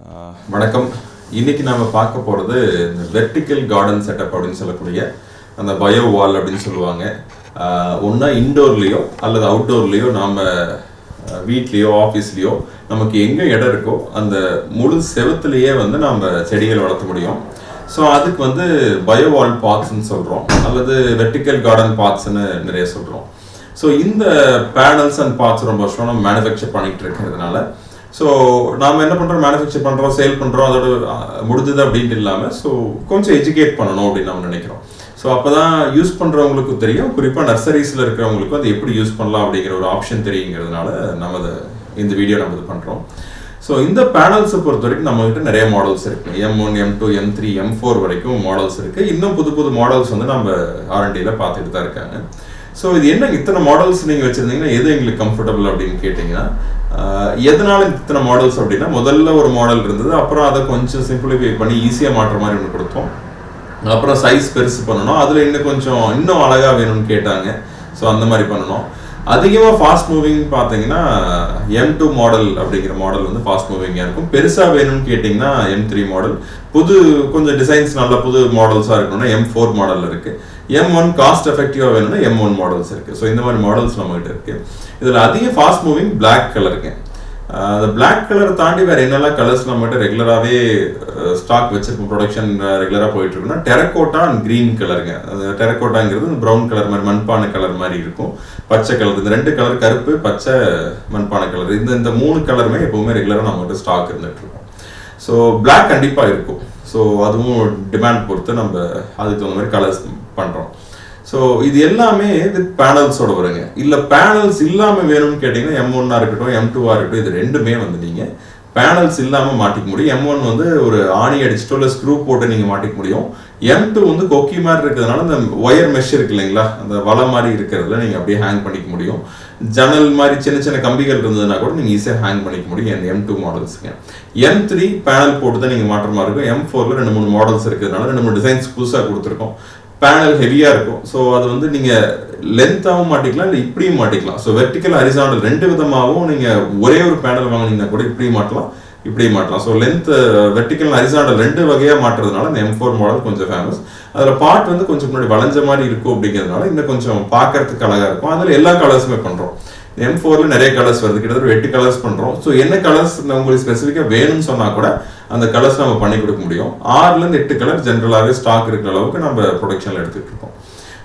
வணக்கம். இன்னைக்கு நாம பார்க்க போகிறது இந்த வெர்டிக்கல் கார்டன் செட்டப் அப்படின்னு சொல்லக்கூடிய அந்த பயோவால் அப்படின்னு சொல்லுவாங்க. ஒன்றா இன்டோர்லேயோ அல்லது அவுட்டோர்லேயோ நாம் வீட்லேயோ ஆஃபீஸ்லேயோ நமக்கு எங்கே இடம் இருக்கோ அந்த முழு செவத்துலேயே வந்து நம்ம செடிகள் வளர்த்த முடியும். ஸோ அதுக்கு பயோவால் பாத்ஸ்ன்னு சொல்கிறோம், அல்லது வெர்டிக்கல் கார்டன் பாத்ஸ்ன்னு நிறைய சொல்கிறோம். ஸோ இந்த பேனல்ஸ் அண்ட் பாத்ஸ் ரொம்ப வருஷம் நம்ம மேனுஃபேக்சர் பண்ணிகிட்டு இருக்கிறதுனால ஸோ நாம் என்ன பண்ணுறோம், மேனுஃபேக்சர் பண்ணுறோம், சேல் பண்ணுறோம், அதோட முடிஞ்சது அப்படின்ட்டு இல்லாமல் ஸோ கொஞ்சம் எஜுகேட் பண்ணணும் அப்படின்னு நம்ம நினைக்கிறோம். ஸோ அப்போ தான் யூஸ் பண்ணுறவங்களுக்கு தெரியும், குறிப்பாக நர்சரிஸில் இருக்கிறவங்களுக்கும் அது எப்படி யூஸ் பண்ணலாம் அப்படிங்கிற ஒரு ஆப்ஷன் தெரியுங்கிறதுனால நம்ம இந்த வீடியோ நம்ம இது பண்ணுறோம். ஸோ இந்த பேனல்ஸை பொறுத்த வரைக்கும் நம்மகிட்ட நிறைய மாடல்ஸ் இருக்குது. M1, M2, M3, M4 வரைக்கும் மாடல்ஸ் இருக்குது. இன்னும் புது புது மாடல்ஸ் நம்ம R&Dயில் பார்த்துட்டு தான் இருக்காங்க. ஸோ இது என்ன இத்தனை மாடல்ஸ் நீங்கள் வச்சுருந்தீங்கன்னா எது எங்களுக்கு கம்ஃபர்டபுள் அப்படின்னு கேட்டிங்கன்னா, எதனால இத்தனை மாடல்ஸ் அப்படின்னா, முதல்ல ஒரு மாடல் இருந்தது, அப்புறம் அதை கொஞ்சம் சிம்பிளிஃபை பண்ணி ஈஸியாக மாற்றுற மாதிரி ஒன்று கொடுத்தோம். அப்புறம் சைஸ் பெருசு பண்ணணும், அதில் இன்னும் அழகாக வேணும்னு கேட்டாங்க. ஸோ அந்த மாதிரி பண்ணணும். அதிகமாக ஃபாஸ்ட் மூவிங் பார்த்தீங்கன்னா M2 மாடல் அப்படிங்கிற மாடல் ஃபாஸ்ட் மூவிங்காக இருக்கும். பெருசாக வேணும்னு கேட்டிங்கன்னா M3 மாடல். கொஞ்சம் டிசைன்ஸ் நல்ல புது மாடல்ஸாக இருக்கணும்னா M4 மாடல் இருக்குது. M1 காஸ்ட் எஃபெக்டிவாக வேணும்னா M1 மாடல்ஸ் இருக்குது. ஸோ இந்த மாதிரி மாடல்ஸ் நம்மகிட்ட இருக்குது. இதில் அதிக ஃபாஸ்ட் மூவிங் பிளாக் கலருங்க. அந்த பிளாக் கலரை தாண்டி வேறு என்னெல்லாம் கலர்ஸ் நம்மகிட்ட ரெகுலராகவே ஸ்டாக் வச்சிருக்கோம், ப்ரொடக்ஷன் ரெகுலராக போயிட்டு இருக்குன்னா டெரக்கோட்டா அண்ட் க்ரீன் கலருங்க. அந்த டெரக்கோட்டாங்கிறது ப்ரௌன் கலர் மாதிரி மண்பானை கலர் மாதிரி இருக்கும், பச்சை கலர். இந்த ரெண்டு கலர், கருப்பு, பச்சை, மண்பானை கலர், இந்த மூணு கலருமே எப்பவுமே ரெகுலராக நம்மகிட்ட ஸ்டாக் இருந்துட்டு இருக்கும். ஸோ பிளாக் கண்டிப்பாக இருக்கும். ஸோ அதுவும் டிமாண்ட் பொறுத்து நம்ம அதுக்கு தகுந்த மாதிரி கலர்ஸ் பண்ணுறோம். ஸோ இது எல்லாமே வித் பேனல்ஸோட வருங்க. இல்லை பேனல்ஸ் இல்லாமல் வேணும்னு கேட்டிங்கன்னா M1 இருக்கட்டும், M2 இருக்கட்டும், இது ரெண்டுமே நீங்கள் பேனல்ஸ் இல்லாமல் மாட்டிக்க முடியும். M1 ஒரு ஆணி அடிச்சுட்டோ இல்லை ஸ்க்ரூ போட்டு நீங்கள் மாட்டிக்க முடியும். M2 கொக்கி மாதிரி இருக்கிறதுனால அந்த ஒயர் மெஷ் இருக்கு இல்லைங்களா, அந்த வலை மாதிரி இருக்கிறதுல நீங்கள் அப்படியே ஹேங் பண்ணிக்க முடியும். ஜன்னல் மாதிரி சின்ன சின்ன கம்பிகள் இருந்ததுன்னா கூட நீங்கள் ஈஸியாக ஹேங் பண்ணிக்க முடியும் இந்த M2 மாடல்ஸுங்க. M3 பேனல் போட்டு தான் நீங்கள் மாட்டுற மாதிரி இருக்கும். M4 2-3 மாடல்ஸ் இருக்கிறதுனால 2-3 டிசைன்ஸ் புதுசாக கொடுத்துருக்கோம். பேனல் ஹெவியாக இருக்கும். ஸோ அது நீங்கள் லென்த்தாகவும் மாட்டிக்கலாம், இல்லை இப்படியும் மாட்டிக்கலாம். ஸோ வெர்டிக்கல் ஹரிசாண்டல் ரெண்டு விதமாகவும் நீங்கள் ஒரே ஒரு பேனல் வாங்கினீங்கன்னா கூட இப்படியும் மாட்டலாம், இப்படியும் மாட்டலாம். ஸோ லென்த் வெர்டிக்கல் ஹரிசாண்டல் ரெண்டு வகையாக மாட்டுறதுனால இந்த M4 மாடல் கொஞ்சம் ஃபேமஸ். அதில் பார்ட் கொஞ்சம் முன்னாடி வளைஞ்ச மாதிரி இருக்கும் அப்படிங்கிறதுனால இன்னும் கொஞ்சம் பார்க்கறதுக்கு அழகாக இருக்கும். அதில் எல்லா கலர்ஸுமே பண்ணுறோம். M4 நிறைய கலர்ஸ் வருது, கிட்டத்தட்ட 8 கலர்ஸ் பண்ணுறோம். ஸோ என்ன கலர்ஸ் உங்களுக்கு ஸ்பெசிஃபிக்காக வேணும்னு சொன்னால் கூட அந்த கலர்ஸ் நம்ம பண்ணி கொடுக்க முடியும். 6-8 கலர் ஜென்ரலாகவே ஸ்டாக் இருக்கிற அளவுக்கு நம்ம ப்ரொடக்ஷனில் எடுத்துகிட்டு இருக்கோம்.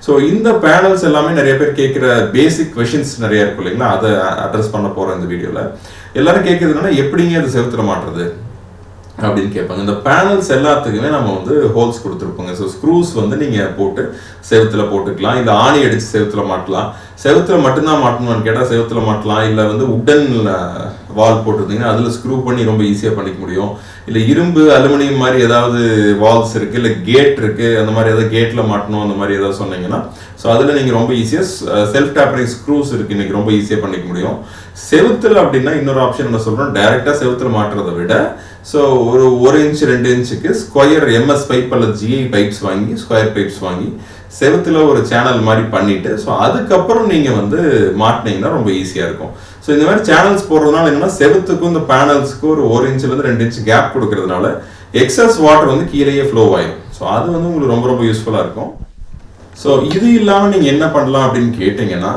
ஸோ இந்த பேனல்ஸ் எல்லாமே நிறைய பேர் கேட்குற பேசிக் கொஷின்ஸ் நிறைய இருக்கும் இல்லைங்களா, அதை அட்ரஸ் பண்ண போகிறோம் இந்த வீடியோவில். எல்லாரும் கேட்குறதுனா எப்படிங்க அது செவுத்துல மாட்டுறது அப்படின்னு கேட்பாங்க. இந்த பேனல்ஸ் எல்லாத்துக்குமே நம்ம ஹோல்ஸ் கொடுத்துருப்போங்க. ஸோ ஸ்க்ரூஸ் நீங்கள் போட்டு செவுத்துல போட்டுக்கலாம், இல்லை ஆணி அடித்து செவுத்துல மாட்டலாம். செவுத்துல மட்டும்தான் மாட்டணும்னு கேட்டால் செவுத்துல மாட்டலாம். இல்லை உட்டன் வால் போட்டிருந்தீங்கன்னா அதில் ஸ்க்ரூ பண்ணி ரொம்ப ஈஸியாக பண்ணிக்க முடியும். இல்லை இரும்பு அலுமினியம் மாதிரி ஏதாவது வால்ஸ் இருக்குது, இல்லை கேட் இருக்குது, அந்த மாதிரி ஏதாவது கேட்டில் மாட்டணும் அந்த மாதிரி ஏதாவது சொன்னீங்கன்னா ஸோ அதில் நீங்கள் ரொம்ப ஈஸியாக செல்ஃப் டேப்பரிங் ஸ்க்ரூஸ் இருக்குது, இன்றைக்கி ரொம்ப ஈஸியாக பண்ணிக்க முடியும். செவுத்துல அப்படின்னா இன்னொரு ஆப்ஷன் என்ன சொல்கிறோம், டைரெக்டாக செவுத்துல மாட்டுறதை விட ஸோ ஒரு 1 இன்ச் 2 இன்ச்சுக்கு ஸ்கொயர் MS பைப் அல்லது GI பைப்ஸ் வாங்கி, ஸ்கொயர் பைப்ஸ் வாங்கி செவுத்துல ஒரு சேனல் மாதிரி பண்ணிட்டு ஸோ அதுக்கப்புறம் நீங்கள் மாட்டினீங்கன்னா ரொம்ப ஈஸியாக இருக்கும். ஸோ இந்த மாதிரி சேனல்ஸ் போடுறதுனால என்னன்னா செவுத்துக்கும் இந்த பேனல்ஸுக்கும் ஒரு 1 இன்ச்லேருந்து 2 இன்ச் கேப் கொடுக்கறதுனால எக்ஸஸ் வாட்டர் கீழேயே ஃப்ளோ ஆயிடும். ஸோ அது உங்களுக்கு ரொம்ப ரொம்ப யூஸ்ஃபுல்லாக இருக்கும். ஸோ இது இல்லாமல் நீங்கள் என்ன பண்ணலாம் அப்படின்னு கேட்டிங்கன்னா,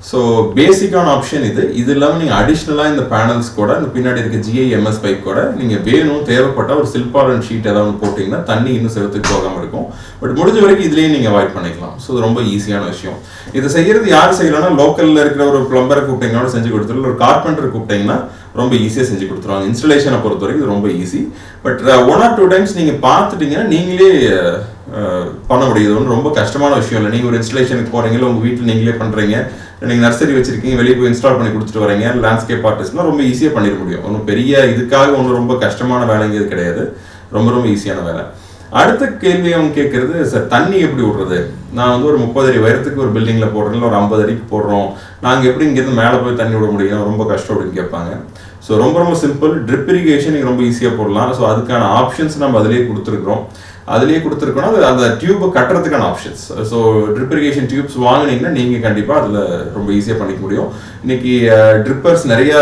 ஸோ பேசிக்கான ஆப்ஷன் இது இல்லாமல் நீங்கள் அடிஷ்னலாக இந்த பேனல்ஸ் கூட இந்த பின்னாடி இருக்க GI MS பைப் கூட நீங்கள் வேணும் தேவைப்பட்டால் ஒரு சில்பாரன் ஷீட் ஏதாவது போட்டிங்கன்னா தண்ணி இன்னும் செவத்துக்கு போகாமல் இருக்கும். பட் முடிஞ்ச வரைக்கும் இதுலேயே நீங்கள் அவாய்ட் பண்ணிக்கலாம். ஸோ இது ரொம்ப ஈஸியான விஷயம். இதை செய்கிறது யார் செய்யலாம்னா, லோக்கலில் இருக்கிற ஒரு பிளம்பரை கூப்பிட்டீங்கன்னா செஞ்சு கொடுத்துருவோம், ஒரு கார்பெண்டர் கூப்பிட்டீங்கன்னா ரொம்ப ஈஸியாக செஞ்சு கொடுத்துருவாங்க. இன்ஸ்டலேஷனை பொறுத்த வரைக்கும் இது ரொம்ப ஈஸி. பட் 1 or 2 டைம்ஸ் நீங்கள் பார்த்துட்டீங்கன்னா நீங்களே பண்ண முடியுது. ரொம்ப கஷ்டமான விஷயம் இல்லை. நீங்கள் ஒரு இன்ஸ்டலேஷனுக்கு போகிறீங்களா, உங்கள் வீட்டில் நீங்களே பண்ணுறீங்க, நீங்கள் நர்சரி வச்சிருக்கீங்க, வெளியே போய் இன்ஸ்டால் பண்ணி கொடுத்துட்டு வரீங்க, லேண்ட்ஸ்கேப் ஆர்டிஸ்ட்லாம் ரொம்ப ஈஸியாக பண்ணிட முடியும். ஒன்றும் பெரிய இதுக்காக ரொம்ப கஷ்டமான வேலைங்கிறது கிடையாது, ரொம்ப ரொம்ப ஈஸியான வேலை. அடுத்த கேள்வி அவங்க கேட்கறது, சார் தண்ணி எப்படி விடுறது, நான் ஒரு 30 அடி உயரத்துக்கு ஒரு பில்டிங்கில் போடுறேன், இல்லை ஒரு 50 அடிக்கு போடுறோம், நாங்கள் எப்படி இங்கேருந்து மேலே போய் தண்ணி விட முடியும், ரொம்ப கஷ்டம் அப்படின்னு கேட்பாங்க. ஸோ ரொம்ப ரொம்ப சிம்பிள், ட்ரிப் இரிகேஷன் நீங்கள் ரொம்ப ஈஸியாக போடலாம். ஸோ அதுக்கான ஆப்ஷன்ஸ் நம்ம அதிலேயே கொடுத்துருக்குறோம். அந்த டியூப்பை கட்டுறதுக்கான options. So drip irrigation tubes வாங்கினீங்கன்னா நீங்கள் கண்டிப்பாக அதில் ரொம்ப ஈஸியாக பண்ணிக்க முடியும். இன்னைக்கு ட்ரிப்பர்ஸ் நிறைய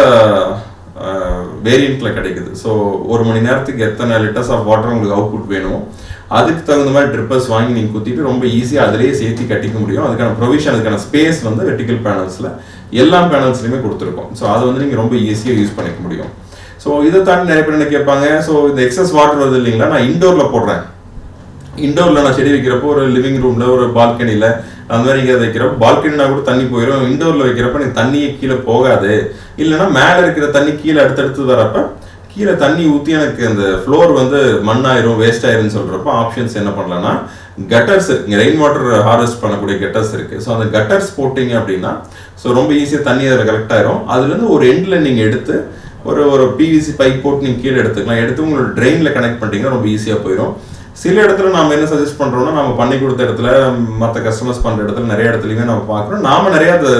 வேரியண்ட்டில் கிடைக்குது. ஸோ 1 மணி நேரத்துக்கு எத்தனை லிட்டர்ஸ் ஆஃப் வாட்டர் உங்களுக்கு அவுட்புட் வேணும், அதுக்கு தகுந்த மாதிரி ட்ரிப்பர்ஸ் வாங்கி நீங்கள் குத்திட்டு ரொம்ப ஈஸியாக அதிலேயே சேர்த்து கட்டிக்க முடியும். அதுக்கான ப்ரொவிஷன், அதுக்கான ஸ்பேஸ் வந்து வெர்டிக்கல் பேனல்ஸில் எல்லா பேனல்ஸ்லையுமே கொடுத்துருக்கோம். ஸோ அதை வந்து நீங்கள் ரொம்ப ஈஸியாக யூஸ் பண்ணிக்க முடியும். ஸோ இதை தாண்டி நிறைய பேர் என்ன கேட்பாங்க, ஸோ இந்த எக்ஸஸ் வாட்டர் வருது இல்லைங்களா, நான் இண்டோரில் போடுறேன். இண்டோரில் நான் செடி வைக்கிறப்போ ஒரு லிவிங் ரூமில் ஒரு பால்கனியில் அந்த மாதிரி இங்கே வைக்கிறப்போ பால்கனினா கூட தண்ணி போயிடும். இண்டோரில் வைக்கிறப்ப எனக்கு தண்ணியே கீழே போகாது, இல்லைன்னா மேலே இருக்கிற தண்ணி கீழே அடுத்தடுத்து வரப்போ கீழே தண்ணி ஊற்றி எனக்கு அந்த ஃப்ளோர் வந்து மண்ணாயிரும், வேஸ்ட் ஆயிரும்னு சொல்கிறப்போ ஆப்ஷன்ஸ் என்ன பண்ணலாம்னா, கட்டர்ஸ் இங்கே ரெயின் வாட்டர் ஹார்வெஸ்ட் பண்ணக்கூடிய கட்டர்ஸ் இருக்குது. ஸோ அந்த கட்டர்ஸ் போட்டிங்க அப்படின்னா ஸோ ரொம்ப ஈஸியாக தண்ணி அதில் கலெக்ட் ஆயிரும். அதுலேருந்து ஒரு எண்டில் நீங்கள் எடுத்து ஒரு பிவிசி பைப் போட்டு நீங்கள் கீழே எடுத்துக்கலாம். எடுத்து உங்களோட ட்ரெயினில் கனெக்ட் பண்ணிட்டீங்கன்னா ரொம்ப ஈஸியாக போயிடும். சில இடத்துல நாம் என்ன சஜஸ்ட் பண்ணுறோம்னா, நம்ம பண்ணி கொடுத்த இடத்துல, மற்ற கஸ்டமர்ஸ் பண்ணுற இடத்துல நிறைய இடத்துலையுமே நம்ம பார்க்குறோம். நாம் நிறையா அதை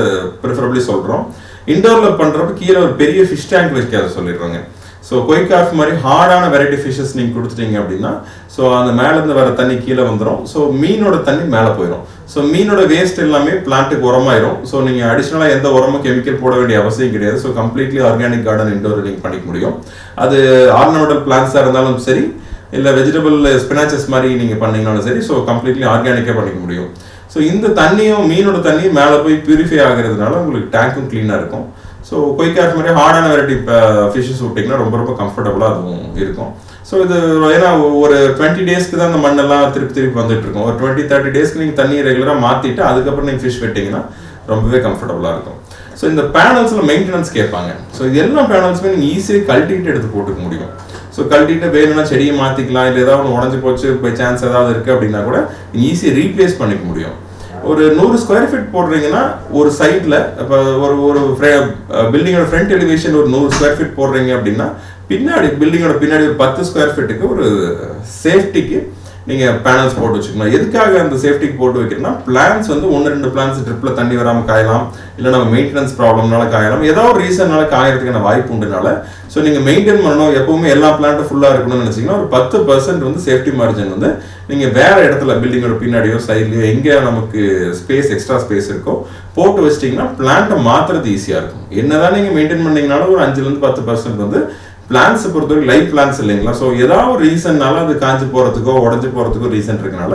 ப்ரிஃபரபிளி சொல்கிறோம். இண்டோரில் பண்ணுறப்ப கீழே ஒரு பெரிய ஃபிஷ் டேங்க் வைக்க சொல்லிடுறோங்க. ஸோ கொய்காஃப் மாதிரி ஹார்டான வெரைட்டி ஃபிஷஸ் நீங்கள் கொடுத்துட்டீங்க அப்படின்னா ஸோ அந்த மேலேருந்து வர தண்ணி கீழே வந்துடும். ஸோ மீனோட தண்ணி மேலே போயிடும். ஸோ மீனோட வேஸ்ட் எல்லாமே பிளான்ட்டுக்கு உரமாயிரும். ஸோ நீங்கள் அடிஷ்னலாக எந்த உரமும் கெமிக்கல் போட வேண்டிய அவசியம் கிடையாது. So completely organic garden indoor நீங்கள் பண்ணிக்க முடியும். அது ஆர்னமெண்டல் பிளான்ஸாக இருந்தாலும் சரி, இல்லை வெஜிடபிள் ஸ்பினாச்சஸ் மாதிரி நீங்கள் பண்ணீங்கனாலும் சரி, ஸோ கம்ப்ளீட்லி ஆர்கானிக்காக பண்ணிக்க முடியும். ஸோ இந்த தண்ணியும் மீனோட தண்ணியும் மேலே போய் பியூரிஃபை ஆகிறதுனால உங்களுக்கு டேங்க்கும் க்ளீனாக இருக்கும். ஸோ கொய்காஃப் மாதிரி ஹார்டான வெரைட்டி ஃபிஷ்ஷஸ் விட்டிங்கன்னா ரொம்ப ரொம்ப கம்ஃபர்டபுளாக அதுவும் இருக்கும். ஸோ இது ஏன்னா ஒரு 20 டேஸ்க்கு தான் அந்த மண்ணெல்லாம் திருப்பி வந்துட்டு இருக்கும். ஒரு 20-30 டேஸ்க்கு நீங்கள் தண்ணியை ரெகுலராக மாற்றிட்டு அதுக்கப்புறம் நீங்கள் ஃபிஷ் விட்டிங்கன்னா ரொம்பவே கம்ஃபர்டபுளாக இருக்கும். ஸோ இந்த பேனல்ஸில் மெயின்டெனன்ஸ் கேட்பாங்க. ஸோ இது எல்லா பேனல்ஸுமே நீங்கள் ஈஸியாக கழட்டிட்டு எடுத்து போட்டுக்க முடியும். ஸோ கழட்டிட்டு வேணும்னா செடியை மாற்றிக்கலாம், இல்லை ஏதாவது ஒன்று உடஞ்சி போச்சு பை சான்ஸ் ஏதாவது இருக்குது அப்படின்னா கூட நீங்கள் ஈஸியாக ரீப்ளேஸ் பண்ணிக்க முடியும். ஒரு 100 ஸ்கொயர் ஃபீட் போடுறீங்கன்னா ஒரு சைடில் இப்போ ஒரு பில்டிங்கோட ஃப்ரண்ட் எலிவேஷன் ஒரு 100 ஸ்கொயர் ஃபீட் போடுறீங்க அப்படின்னா பின்னாடி பில்டிங்கோட பின்னாடி ஒரு 10 ஸ்கொயர் ஃபீட்டுக்கு ஒரு சேஃப்டிக்கு நீங்கள் பேனல்ஸ் போட்டு வச்சுக்கணும். எதுக்காக அந்த சேஃப்டிக்கு போட்டு வைக்கிறேன்னா, பிளான்ஸ் வந்து 1-2 பிளான்ஸ் ட்ரிப்பில் தண்ணி வராமல் காயலாம், இல்லை நம்ம மெயின்டெனன்ஸ் ப்ராப்ளம்னால காயலாம், ஏதாவது ஒரு ரீசன்னால காயறதுக்கான வாய்ப்பு உண்டுனால ஸோ நீங்கள் மெயின்டைன் பண்ணணும். எப்பவுமே எல்லா பிளான்ட்டும் ஃபுல்லாக இருக்கணும்னு நினச்சிங்கன்னா ஒரு 10% வந்து சேஃப்டி மார்ஜின் வந்து நீங்கள் வேறு இடத்துல பில்டிங்கோட பின்னாடியோ சைட்லையோ எங்கே நமக்கு ஸ்பேஸ் எக்ஸ்ட்ரா ஸ்பேஸ் இருக்கோ போட்டு வச்சிட்டிங்கன்னா பிளான்ட்டை மாற்றுறது ஈஸியாக இருக்கும். என்னதான் நீங்கள் மெயின்டைன் பண்ணிங்கனாலும் ஒரு 5-10% வந்து பிளான்ஸ் பொறுத்தவரைக்கும் லைஃப் பிளான்ஸ் இல்லைங்களா. ஸோ ஏதாவது ஒரு ரீசன்னால அது காஞ்சி போகிறதுக்கோ உடஞ்சி போகிறதுக்கோ ரீசன் இருக்கனால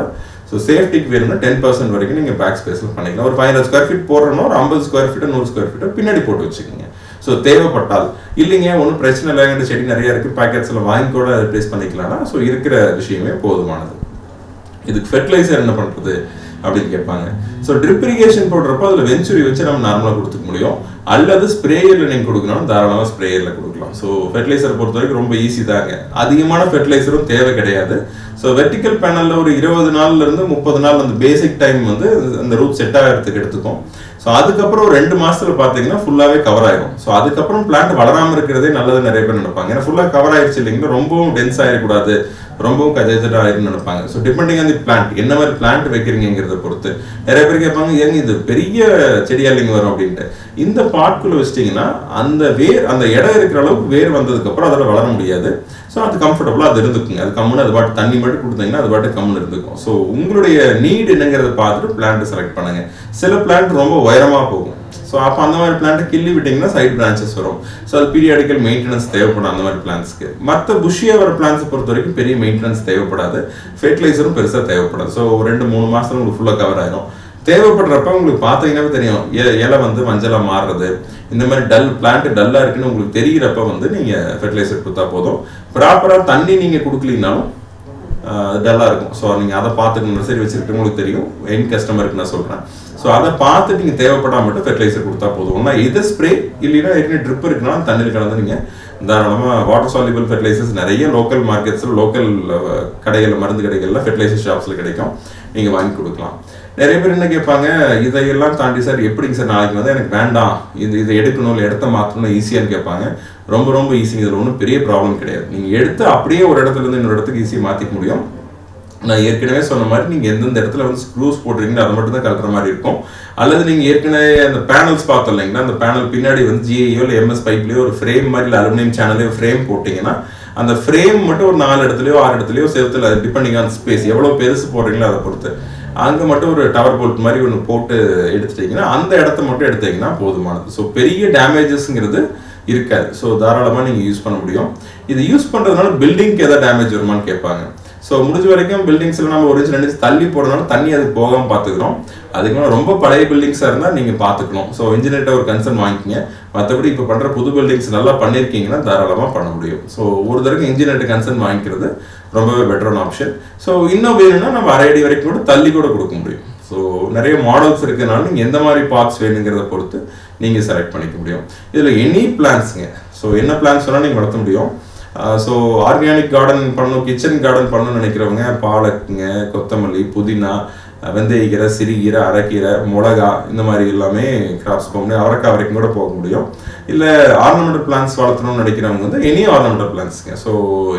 ஸோ சேஃப்டிக்கு வேணும்னா 10% வரைக்கும் நீங்கள் பேக் ஸ்பேஸில் பண்ணிக்கலாம். ஒரு 500 ஸ்கொயர் ஃபீட் போடுறோன்னா ஒரு 50 ஸ்கொயர் ஃபீட்டோ 100 ஸ்கொயர் ஃபீட்டோ பின்னாடி போட்டு வச்சுக்கோங்க. ஸோ தேவைப்பட்டால், இல்லைங்க ஒன்றும் பிரச்சனை இல்லைங்கிற செடி நிறையா இருக்குது பேக்கெட்ஸில் வாங்கி கூட ரிப்ளேஸ் பண்ணிக்கலாம்னா ஸோ இருக்கிற விஷயமே போதுமானது. இதுக்கு ஃபெர்டிலைசர் என்ன பண்ணுறது அப்படின்னு கேட்பாங்க. ஸோ ட்ரிப் இரிகேஷன் போடுறப்போ அதில் வெஞ்சுரி வச்சு நம்ம நார்மலாக கொடுத்துக்க முடியும், அல்லது ஸ்ப்ரேயரில் நீங்கள் கொடுக்கணும், தாராளமாக ஸ்ப்ரேயரில் கொடுக்கலாம். ஸோ ஃபெர்டிலைசர் பொறுத்த வரைக்கும் ரொம்ப ஈஸி தாங்க, அதிகமான ஃபெர்டிலைசரும் தேவை கிடையாது. ஸோ வெர்டிக்கல் பேனலில் ஒரு 20 நாள்லேருந்து 30 நாள் அந்த பேசிக் டைம் வந்து அந்த ரூட் செட் ஆகிறதுக்கு எடுத்துக்கும். ஸோ அதுக்கப்புறம் ஒரு 2 மாசத்துல பார்த்தீங்கன்னா ஃபுல்லாகவே கவர் ஆயிடும். ஸோ அதுக்கப்புறம் பிளான்ட் வளராமல் இருக்கிறதே நல்லது நிறைய பேர் நினைப்பாங்க. ஏன்னா ஃபுல்லாக கவர் ஆயிடுச்சு இல்லைங்களா, ரொம்பவும் டென்ஸ் ஆகிடக்கூடாது, ரொம்பவும் கஜெஜெட் ஆயிருன்னு நினைப்பாங்க. So depending on the plant, என்ன மாதிரி பிளான்ட் வைக்கிறீங்கிறத பொறுத்து நிறைய பேர் கேட்பாங்க, ஏங்க இது பெரிய செடியாலிங்க வரும் அப்படின்ட்டு. இந்த பாட்குள்ள வச்சிட்டிங்கன்னா அந்த வேர், அந்த இடம் இருக்கிற அளவுக்கு வேர் வந்ததுக்கப்புறம் அதில் வளர முடியாது. ஸோ அது கம்ஃபர்டபுளாக அது இருந்துக்குங்க. அது கம்முன்னு அது பாட்டு தண்ணி மட்டும் கொடுத்தீங்கன்னா அது பாட்டு கம்முன்னு இருந்துக்கும். ஸோ உங்களுடைய நீட் என்னங்கிறத பார்த்துட்டு பிளான்ட் செலக்ட் பண்ணுங்க. சில பிளான்ட் ரொம்ப உயரமாக போகும். ஸோ அப்போ அந்த மாதிரி பிளான்ட்டை கிள்ளி விட்டிங்கன்னா சைட் பிரான்ச்சஸ் வரும். ஸோ அது பீரியாடிக்கல் மெயின்டெனன்ஸ் தேவைப்படும் அந்த மாதிரி பிளான்ஸ்க்கு. மற்ற புஷ்ஷியாக வர பிளான்ஸ் பொறுத்த வரைக்கும் பெரிய மெயின்டெனன்ஸ் தேவைப்படாது, ஃபெர்டிலைசரும் பெருசாக தேவைப்படாது. ஸோ 2-3 மாதத்துல உங்களுக்கு ஃபுல்லாக கவர் ஆயிடும். தேவைப்படுறப்ப உங்களுக்கு பார்த்தீங்கன்னாவே தெரியும், இலை வந்து மஞ்சளாக மாறுறது, இந்த மாதிரி பிளான்ட் டல்லாக இருக்குன்னு உங்களுக்கு தெரிகிறப்ப வந்து நீங்கள் ஃபெர்டிலைசர் கொடுத்தா போதும். ப்ராப்பராக தண்ணி நீங்கள் கொடுக்கலினாலும் டல்லாக இருக்கும். ஸோ நீங்கள் அதை பார்த்துக்கணும். சரி வச்சுருக்கவங்களுக்கு தெரியும், என் கஸ்டமருக்கு நான் சொல்கிறேன். ஸோ அதை பார்த்துட்டு நீங்கள் தேவைப்படாம மட்டும் ஃபெர்டிலைசர் கொடுத்தா போதும். ஒன்றா இது ஸ்ப்ரே, இல்லைன்னா ஏற்கனவே ட்ரிப் இருக்குன்னா தண்ணியில் கலந்து நீங்கள் தாராளமாக வாட்டர் சால்யூபிள் ஃபெர்டிலைசர்ஸ் நிறைய லோக்கல் மார்க்கெட்ஸில், லோக்கல் கடைகளில், மருந்து கடைகளில், ஃபெர்டிலைசர் ஷாப்ஸில் கிடைக்கும், நீங்கள் வாங்கி கொடுக்கலாம். நிறைய பேர் என்ன கேட்பாங்க, இதையெல்லாம் தாண்டி சார் எப்படிங்க சார் நாளைக்கு வந்து எனக்கு வேண்டாம், இதை எடுக்கணும், இல்லை இடத்த மாற்றணும் ஈஸியான்னு கேட்பாங்க. ரொம்ப ரொம்ப ஈஸிங்க, இதில் ஒன்றும் பெரிய ப்ராப்ளம் கிடையாது. நீங்கள் எடுத்து அப்படியே ஒரு இடத்துல இருந்து இன்னொரு இடத்துக்கு ஈஸியாக மாற்றிக்க முடியும். நான் ஏற்கனவே சொன்ன மாதிரி நீங்கள் எந்தெந்த இடத்துல வந்து ஸ்க்ரூஸ் போடுறீங்களோ அதை மட்டும் தான் கலட்டுற மாதிரி இருக்கும். அல்லது நீங்கள் ஏற்கனவே அந்த பேனல்ஸ் பார்த்தோம் இல்லைங்களா, அந்த பேனல் பின்னாடி வந்து ஜிஐயோ இல்லை எம்எஸ் பைப்லேயோ ஒரு ஃப்ரேம் மாதிரி, இல்லை அலுமினியம் சேனலையோ ஃப்ரேம் போட்டிங்கன்னா அந்த ஃப்ரேம் மட்டும் ஒரு 4 இடத்துலையோ 6 இடத்துலையோ செவத்துல, டிபெண்டிங் ஆன் ஸ்பேஸ் எவ்வளோ பெருசு போடுறீங்களோ அதை பொறுத்து அங்கே மட்டும் ஒரு டவர் போல்ட் மாதிரி ஒன்று போட்டு எடுத்துட்டிங்கன்னா அந்த இடத்த மட்டும் எடுத்தீங்கன்னா போதுமானது. ஸோ பெரிய டேமேஜஸ்ங்கிறது இருக்காது. ஸோ தாராளமாக நீங்கள் யூஸ் பண்ண முடியும். இது யூஸ் பண்ணுறதுனால பில்டிங்க்கு எதாவது டேமேஜ் வருமானு கேட்பாங்க. ஸோ முடிஞ்ச வரைக்கும் பில்டிங்ஸில் நம்ம ஒரு 2 இன்ச் தள்ளி போடுறதுனால தண்ணி அதுக்கு போகாமல் பார்த்துக்கிறோம். அதுக்கு ரொம்ப பழைய பில்டிங்ஸாக இருந்தால் நீங்கள் பார்த்துக்கணும். ஸோ இன்ஜினியர்கிட்ட ஒரு கன்சர்ன் வாங்கிக்கிங்க. மற்றபடி இப்போ பண்ணுற புது பில்டிங்ஸ் நல்லா பண்ணியிருக்கீங்கன்னா தாராளமாக பண்ண முடியும். ஸோ ஒரு தடவை இன்ஜினியர்கிட்ட கன்சர்ன் வாங்கிக்கிறது ரொம்பவே பெட்டரான ஆப்ஷன். ஸோ இன்னும் வேணும்னா நம்ம அரை அடி வரைக்கும் கூட தள்ளி கூட கொடுக்க முடியும். ஸோ நிறைய மாடல்ஸ் இருக்கிறதுனால நீங்கள் எந்த மாதிரி பார்ட்ஸ் வேணுங்கிறத பொறுத்து நீங்கள் செலக்ட் பண்ணிக்க முடியும். இதில் எனி பிளான்ஸுங்க. ஸோ என்ன பிளான்ஸ் வேணால் நீங்கள் வளர்த்த முடியும். ஸோ ஆர்கானிக் கார்டன் பண்ணணும், கிச்சன் கார்டன் பண்ணணும்னு நினைக்கிறவங்க பாலக்குங்க, கொத்தமல்லி, புதினா, வெந்தயக்கீரை, சிறுகீரை, அரைக்கீரை, மிளகா இந்த மாதிரி எல்லாமே கிராப்ஸ் போக முடியும். அவரைக்காய் வரைக்கும் கூட போக முடியும். இல்லை ஆர்னமெண்டல் பிளான்ஸ் வளர்த்தணும்னு நினைக்கிறவங்க வந்து எனி ஆர்னமெண்டல் பிளான்ஸுங்க. ஸோ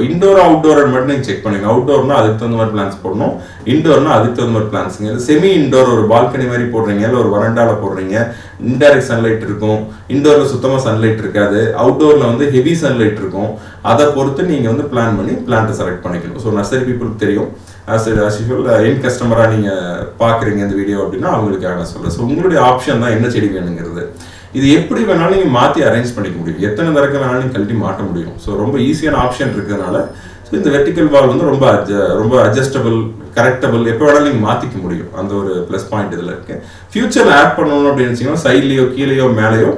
இண்டோர் அவுட்டோர் மட்டும் நீங்கள் செக் பண்ணிக்கணும். அவுட்டோர்னா அதுக்கு தகுந்த மாதிரி பிளான்ஸ் போடணும், இண்டோர்னா அதுக்கு தகுந்த மாதிரி பிளான்ஸுங்க. இல்லை செமி இண்டோர் ஒரு பால்கனி மாதிரி போடுறீங்க, இல்லை ஒரு வராண்டாவில் போடுறீங்க, இன்டைரக்ட் சன்லைட் இருக்கும். இண்டோரில் சுத்தமாக சன்லைட் இருக்காது, அவுட்டோரில் வந்து ஹெவி சன்லைட் இருக்கும். அதை பொறுத்து நீங்கள் வந்து பிளான் பண்ணி பிளான்ட்டை செலக்ட் பண்ணிக்கணும். ஸோ நர்சரி பீப்புளுக்கு தெரியும். as usual என் கஸ்டமராக நீங்கள் பார்க்குறீங்க இந்த வீடியோ அப்படின்னா அவங்களுக்காக நான் சொல்கிறேன். ஸோ உங்களுடைய ஆப்ஷன் தான் என்ன செடி வேணுங்கிறது. இது எப்படி வேணாலும் நீங்கள் மாற்றி அரேஞ்ச் பண்ணிக்க முடியும். எத்தனை தரக்க வேணாலும் நீங்கள் கழட்டி மாட்ட முடியும். ஸோ ரொம்ப ஈஸியான ஆப்ஷன் இருக்கிறதுனால ஸோ இந்த வெர்டிக்கல் வால் வந்து ரொம்ப அட்ஜஸ்டபிள், கரெக்டபிள், எப்போ வேணாலும் நீங்கள் மாற்றிக்க முடியும். அந்த ஒரு ப்ளஸ் பாயிண்ட் இதில் இருக்கு. ஃபியூச்சரில் ஆட் பண்ணணும் அப்படின்னு வச்சிங்கன்னா சைட்லேயோ கீழேயோ மேலேயோ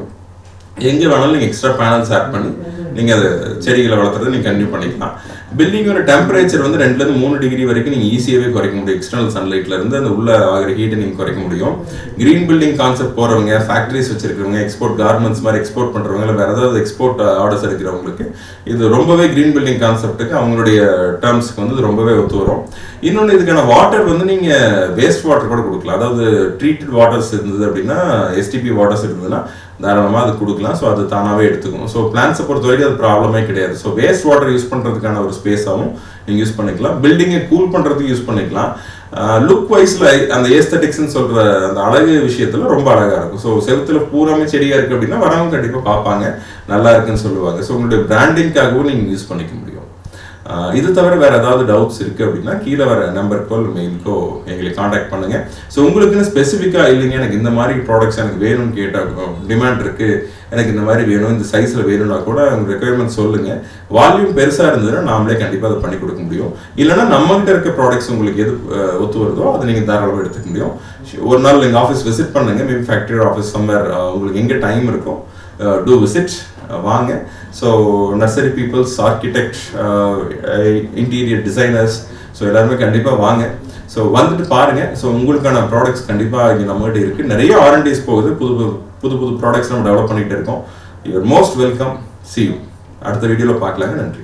எங்கே வேணாலும் நீங்கள் எக்ஸ்ட்ரா பேனல்ஸ் ஆட் பண்ணி நீங்கள் அது செடிகளை வளர்த்துறது நீங்கள் கண்டினியூ பண்ணிக்கலாம். பில்டிங்கோட டெம்பரேச்சர் வந்து 2-3 டிகிரி வரைக்கும் நீங்கள் ஈஸியாகவே குறைக்க முடியும். எக்ஸ்டர்னல் சன்லைட்ல இருந்து அந்த உள்ள ஆகிற ஹீட்டை நீங்கள் குறைக்க முடியும். கிரீன் பில்டிங் கான்செப்ட் போகிறவங்க, ஃபேக்ட்ரிஸ் வச்சிருக்கிறவங்க, எக்ஸ்போர்ட் கார்மெண்ட்ஸ் மாதிரி எக்ஸ்போர்ட் பண்ணுறவங்க, இல்லை வேறு ஏதாவது எக்ஸ்போர்ட் ஆர்டர்ஸ் எடுக்கிறவங்களுக்கு இது ரொம்பவே கிரீன் பில்டிங் கான்செப்ட்டுக்கு அவங்களுடைய டேர்ம்ஸ்க்கு வந்து ரொம்பவே ஒத்து வரும். இன்னொன்று இதுக்கான வாட்டர் வந்து நீங்கள் வேஸ்ட் வாட்டர் கூட கொடுக்கலாம். அதாவது ட்ரீட்டட் வாட்டர்ஸ் இருந்தது அப்படின்னா, எஸ்டிபி வாட்டர்ஸ் இருந்ததுன்னா தாராளமாக அது கொடுக்கலாம். ஸோ அது தானாகவே எடுத்துக்கும். ஸோ பிளான்ஸை பொறுத்த வரைக்கும் அது ப்ராப்ளமே கிடையாது. ஸோ வேஸ்ட் வாட்டர் யூஸ் பண்ணுறதுக்கான ஒரு ஸ்பேஸாகவும் நீங்கள் யூஸ் பண்ணிக்கலாம். பில்டிங்கை கூல் பண்ணுறதுக்கு யூஸ் பண்ணிக்கலாம். லுக் வைஸில் அந்த ஏஸ்தட்டிக்ஸ்ன்னு சொல்கிற அந்த அழகு விஷயத்தில் ரொம்ப அழகாக இருக்கும். ஸோ செவத்தில் பூராமே செடியாக இருக்குது அப்படின்னா வரவங்க கண்டிப்பாக பார்ப்பாங்க, நல்லா இருக்குன்னு சொல்லுவாங்க. ஸோ உங்களுடைய பிராண்டிங்காகவும் நீங்கள் யூஸ் பண்ணிக்க முடியும். இது தவிர வேறு ஏதாவது டவுட்ஸ் இருக்குது அப்படின்னா கீழே வர நம்பருக்கோ இல்லை மெயிலுக்கோ எங்களை காண்டாக்ட் பண்ணுங்கள். ஸோ உங்களுக்குன்னு ஸ்பெசிஃபிக்காக இல்லைங்க எனக்கு இந்த மாதிரி ப்ராடக்ட்ஸ் எனக்கு வேணும்னு கேட்டால், டிமாண்ட் இருக்குது எனக்கு இந்த மாதிரி வேணும், இந்த சைஸில் வேணும்னா கூட உங்கள் ரெக்குயர்மெண்ட் சொல்லுங்கள். வால்யூம் பெருசாக இருந்ததுன்னா நாமளே கண்டிப்பாக அதை பண்ணி கொடுக்க முடியும். இல்லைனா நம்மகிட்ட இருக்க ப்ராடக்ட்ஸ் உங்களுக்கு எது ஒத்து வருதோ அதை நீங்கள் தாராளமாக எடுத்துக்க முடியும். ஒரு நாள் எங்கள் ஆஃபீஸ் விசிட் பண்ணுங்கள். மேபி ஃபேக்ட்ரி ஆஃபீஸ் சம்மர் உங்களுக்கு எங்கே டைம் இருக்கும், டூ விசிட், வாங்க. So nursery peoples, architect, interior designers, so எல்லாருமே கண்டிப்பாக வாங்க. ஸோ வந்துட்டு பாருங்கள். ஸோ உங்களுக்கான ப்ராடக்ட்ஸ் கண்டிப்பாக இங்கே நம்மகிட்ட இருக்குது. நிறைய R&Ds போகுது, புது புது ப்ராடக்ட்ஸ் நம்ம டெவலப் பண்ணிகிட்டு இருக்கோம். You are most welcome. See you. அடுத்த வீடியோவில் பார்க்கலாங்க. நன்றி.